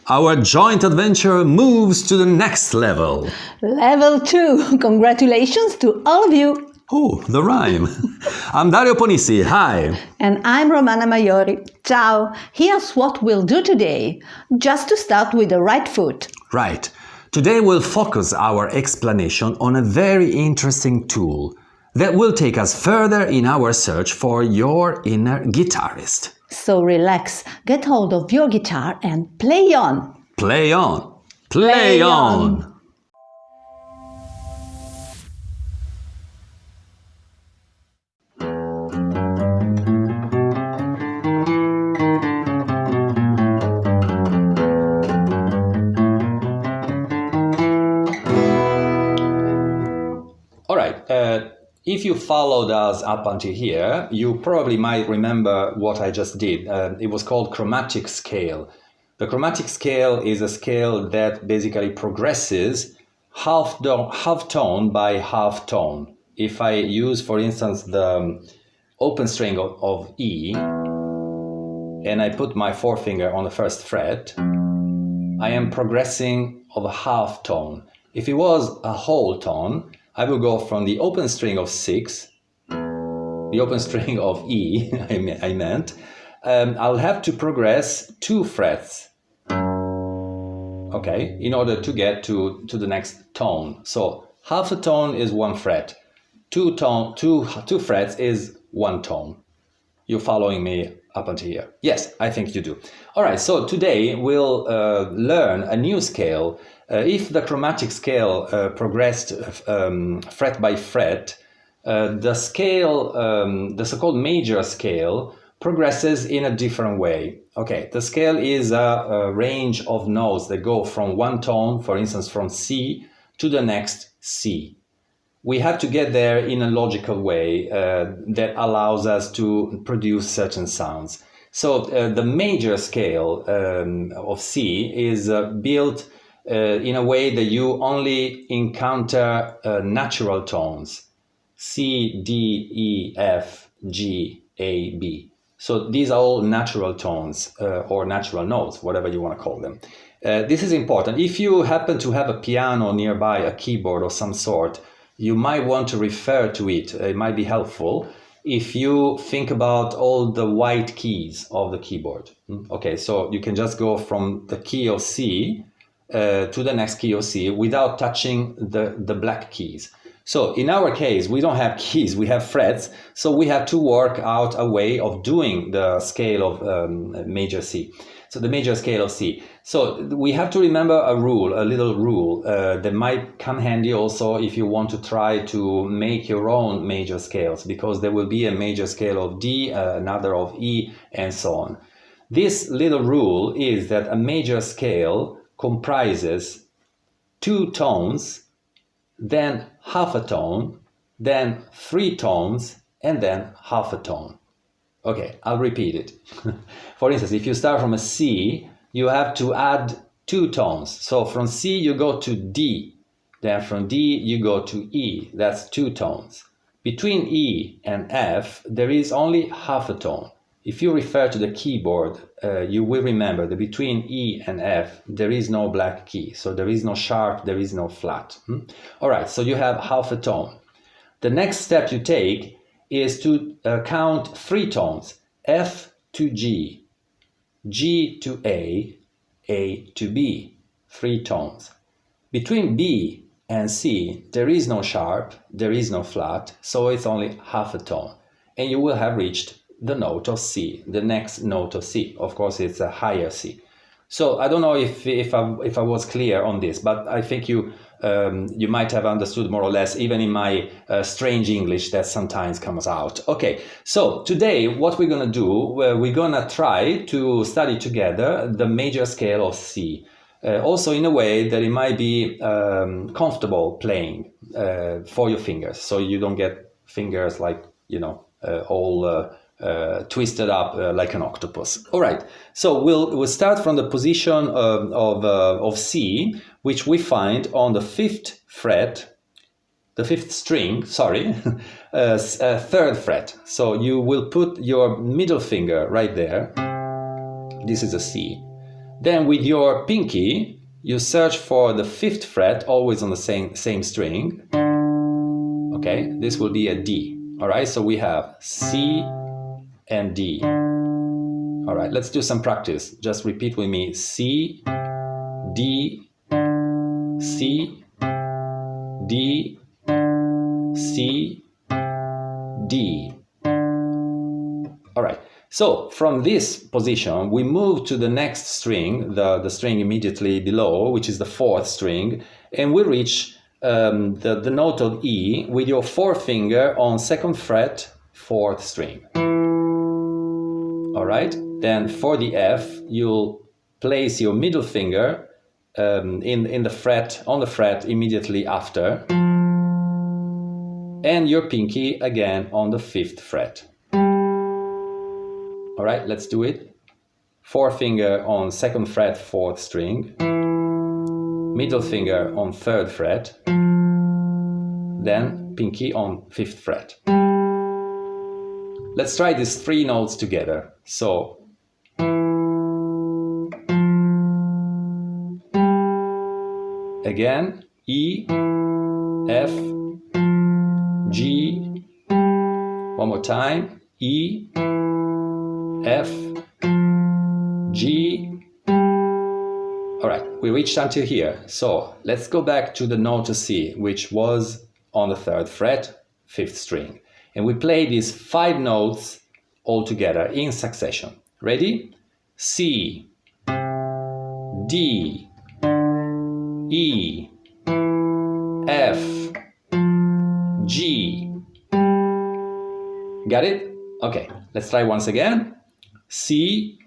Our joint adventure moves to the next level. Level 2. Congratulations to all of you. Oh, the rhyme. I'm Dario Ponissi. Hi. And I'm Romana Maiori. Ciao. Here's what we'll do today. Just to start with the right foot. Right. Today we'll focus our explanation on a very interesting tool that will take us further in our search for your inner guitarist. So relax, get hold of your guitar and play on. Play on. Play on. All right. If you followed us up until here, you probably might remember what I just did. It was called Chromatic Scale. The Chromatic Scale is a scale that basically progresses half tone by half tone. If I use, for instance, the open string of E, and I put my forefinger on the first fret, I am progressing of a half tone. If it was a whole tone, I will go from the open string of 6, the open string of E, I meant, I'll have to progress 2 frets, okay, in order to get to the next tone. So half a tone is 1 fret, 2 frets is 1 tone. You following me up until here? Yes, I think you do. All right, so today we'll learn a new scale. If the chromatic scale progressed fret by fret, the scale, the so-called major scale, progresses in a different way. Okay, the scale is a range of notes that go from one tone, for instance, from C to the next C. We have to get there in a logical way that allows us to produce certain sounds. So the major scale of C is built in a way that you only encounter natural tones, C, D, E, F, G, A, B. So these are all natural tones or natural notes, whatever you want to call them. This is important. If you happen to have a piano nearby, a keyboard of some sort, you might want to refer to it. It might be helpful if you think about all the white keys of the keyboard. Okay, so you can just go from the key of C to the next key of C without touching the black keys. So in our case, we don't have keys, we have frets. So we have to work out a way of doing the scale of major C. So the major scale of C. So we have to remember a rule, a little rule that might come handy also if you want to try to make your own major scales, because there will be a major scale of D, another of E, and so on. This little rule is that a major scale comprises 2 tones, then half a tone, then 3 tones, and then half a tone. Okay, I'll repeat it. For instance, if you start from a C, you have to add 2 tones. So from C you go to D, then from D you go to E. That's 2 tones. Between E and F, there is only half a tone. If you refer to the keyboard, you will remember that between E and F, there is no black key. So there is no sharp, there is no flat. All right, so you have half a tone. The next step you take is to count 3 tones, F to G, G to A to B, 3 tones. Between B and C, there is no sharp, there is no flat, so it's only half a tone. And you will have reached the note of C, the next note of C. Of course, it's a higher C. So I don't know if I was clear on this, but I think you might have understood more or less, even in my strange English that sometimes comes out. Okay, so today what we're going to do, we're going to try to study together the major scale of C. Also in a way that it might be comfortable playing for your fingers, so you don't get fingers like, you know, all twisted up like an octopus. All right, so we'll start from the position of C, which we find on the 5th fret, the 5th string, sorry, 3rd fret. So you will put your middle finger right there. This is a C. Then with your pinky, you search for the 5th fret, always on the same string. Okay, this will be a D. All right, so we have C and D. All right, let's do some practice. Just repeat with me. C, D, C, D, C, D. All right, so from this position, we move to the next string, the string immediately below, which is the 4th string, and we reach the note of E with your forefinger on 2nd fret, 4th string. All right, then for the F, you'll place your middle finger in the fret, on the fret immediately after, and your pinky again on the 5th fret. All right, let's do it. Forefinger on 2nd fret, 4th string, middle finger on 3rd fret, then pinky on 5th fret. Let's try these 3 notes together. So, again, E, F, G, one more time, E, F, G. All right, we reached until here. So let's go back to the note C, which was on the 3rd fret, 5th string. And we play these 5 notes all together in succession. Ready? C, D, E, F, G. Got it? Okay, let's try once again. C,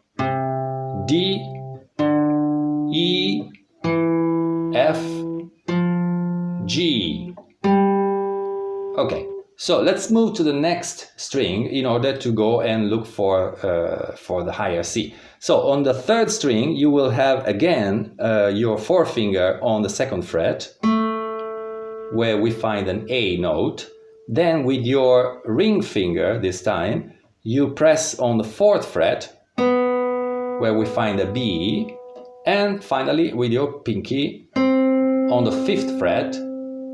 D, E, F, G. Okay, so let's move to the next string in order to go and look for the higher C. So on the 3rd string, you will have again your forefinger on the 2nd fret, where we find an A note. Then with your ring finger this time, you press on the 4th fret, where we find a B. And finally, with your pinky on the 5th fret,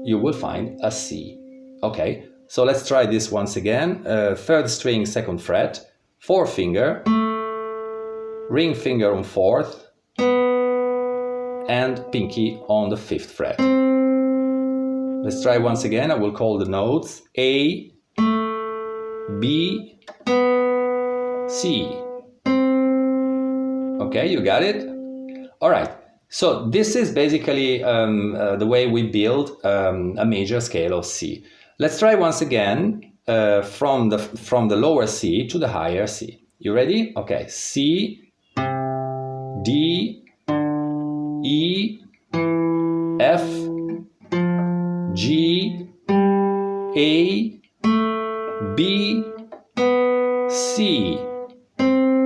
you will find a C. Okay, so let's try this once again. 3rd string, 2nd fret, forefinger, ring finger on 4th, and pinky on the 5th fret. Let's try once again. I will call the notes A, B, C. Okay, you got it? All right. So this is basically the way we build a major scale of C. Let's try once again from the lower C to the higher C. You ready? Okay. C, D, E, F, G, A, B, C.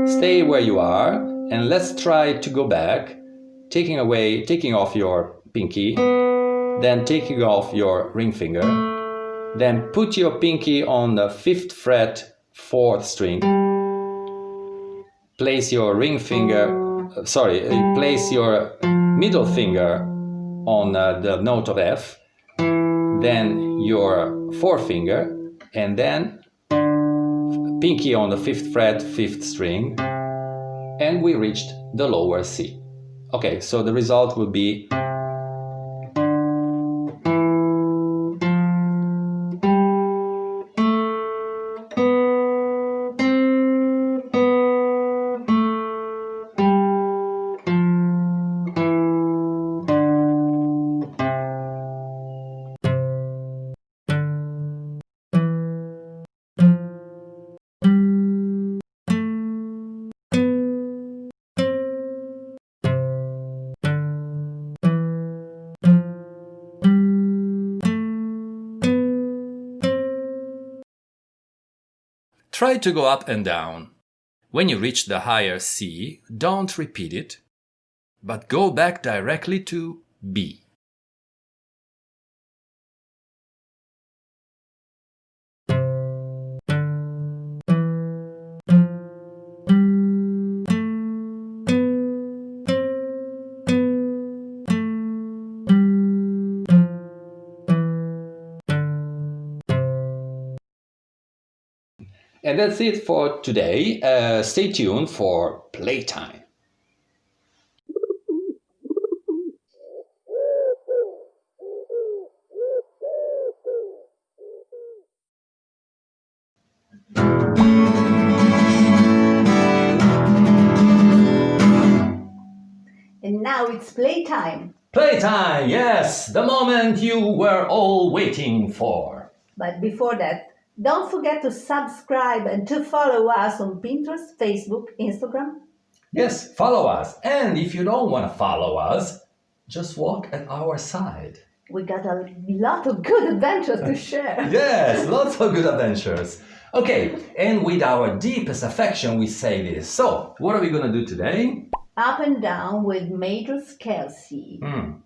Stay where you are, and let's try to go back, taking off your pinky, then taking off your ring finger, then put your pinky on the 5th fret, 4th string, place your place your middle finger on the note of F, then your forefinger, and then pinky on the 5th fret, 5th string, and we reached the lower C. Okay, so the result will be try to go up and down. When you reach the higher C, don't repeat it, but go back directly to B. And that's it for today. Stay tuned for Playtime. And now it's playtime. Playtime, yes, the moment you were all waiting for. But before that, don't forget to subscribe and to follow us on Pinterest, Facebook, Instagram. Yes, follow us. And if you don't want to follow us, just walk at our side. We got a lot of good adventures to share. Yes, lots of good adventures. Okay, and with our deepest affection, we say this. So, what are we going to do today? Up and Down with Major Skelsea.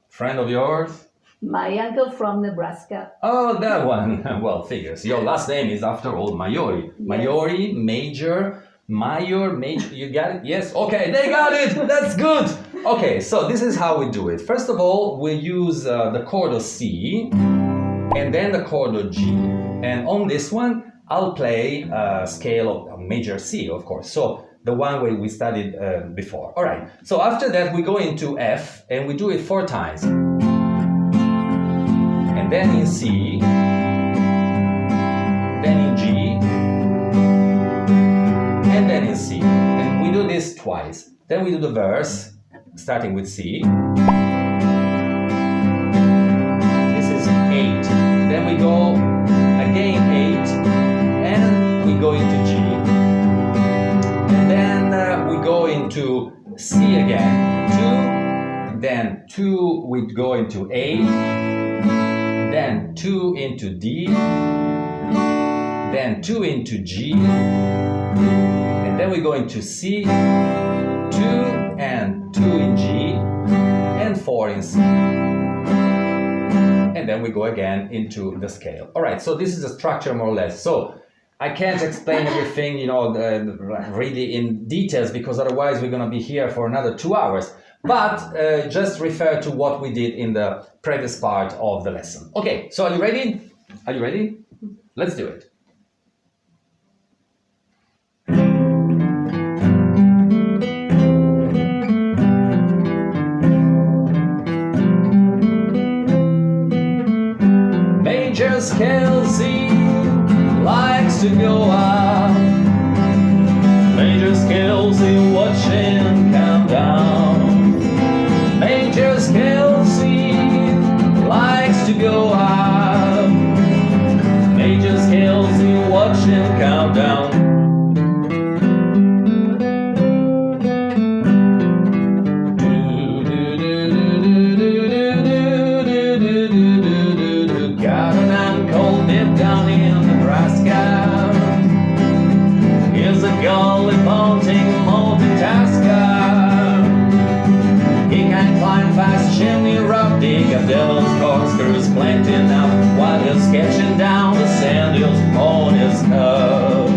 Friend of yours? My uncle from Nebraska. Oh, that one. Well, figures. Your last name is, after all, Maiori. Yes. Maiori, Major, you got it? Yes? Okay, they got it! That's good! Okay, so this is how we do it. First of all, we use the chord of C, and then the chord of G. And on this one, I'll play a scale of major C, of course. So the one we studied before. All right, so after that, we go into F, and we do it 4 times. And then in C, then in G, and then in C. And we do this twice. Then we do the verse, starting with C. This is 8. Then we go again 8, and we go into G. And then we go into C again, 2. Then 2, we go into A. Then 2 into D. Then 2 into G. And then we go into C, 2 and 2 in G, and 4 in C. And then we go again into the scale. All right, so this is the structure more or less. So I can't explain everything, really in details, because otherwise we're going to be here for another 2 hours. But just refer to what we did in the previous part of the lesson. Okay, so are you ready? Are you ready? Let's do it. Major Skelsea likes to go out. Major Skelsea watching countdown. Major Skelsea likes to go out. Major Skelsea watching countdown. Got an uncle lived down in Nebraska. He's a gully-pointing multitasker. He can climb fast chimney, rock dig, a devil's corkscrews plenty now, while he's sketching down the sand hills on his cup.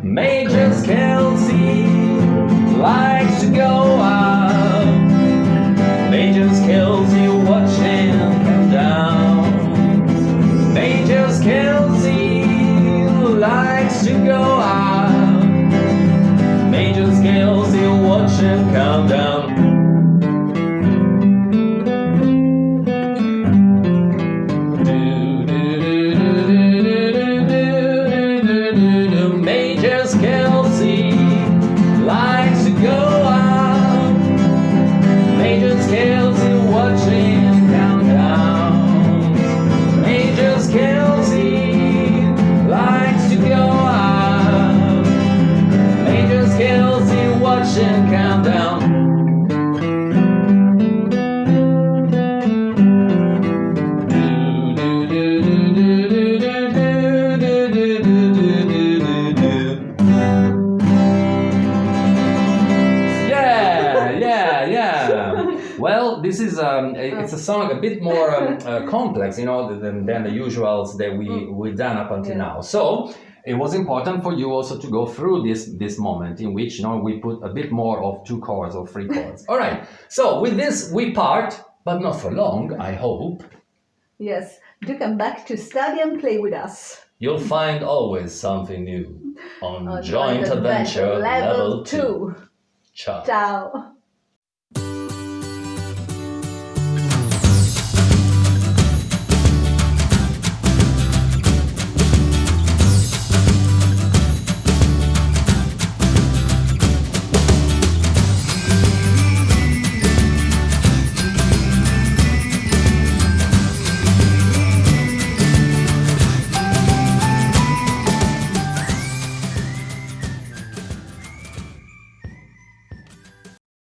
Major Skelsea likes to go out. Major Skelsea watching him down. Major Skelsea likes to go out. Major Skelsea watching come down. Major Skelsea likes to go out. Major Skelsea watching countdown. Major Skelsea likes to go out. Major Skelsea watching countdown. Well, this is it's a song a bit more complex, than the usuals that we've done up until now. So it was important for you also to go through this moment in which we put a bit more of 2 chords or 3 chords. All right. So with this we part, but not for long, I hope. Yes, do come back to study and play with us. You'll find always something new on Joint Adventure Level 2. Ciao. Ciao.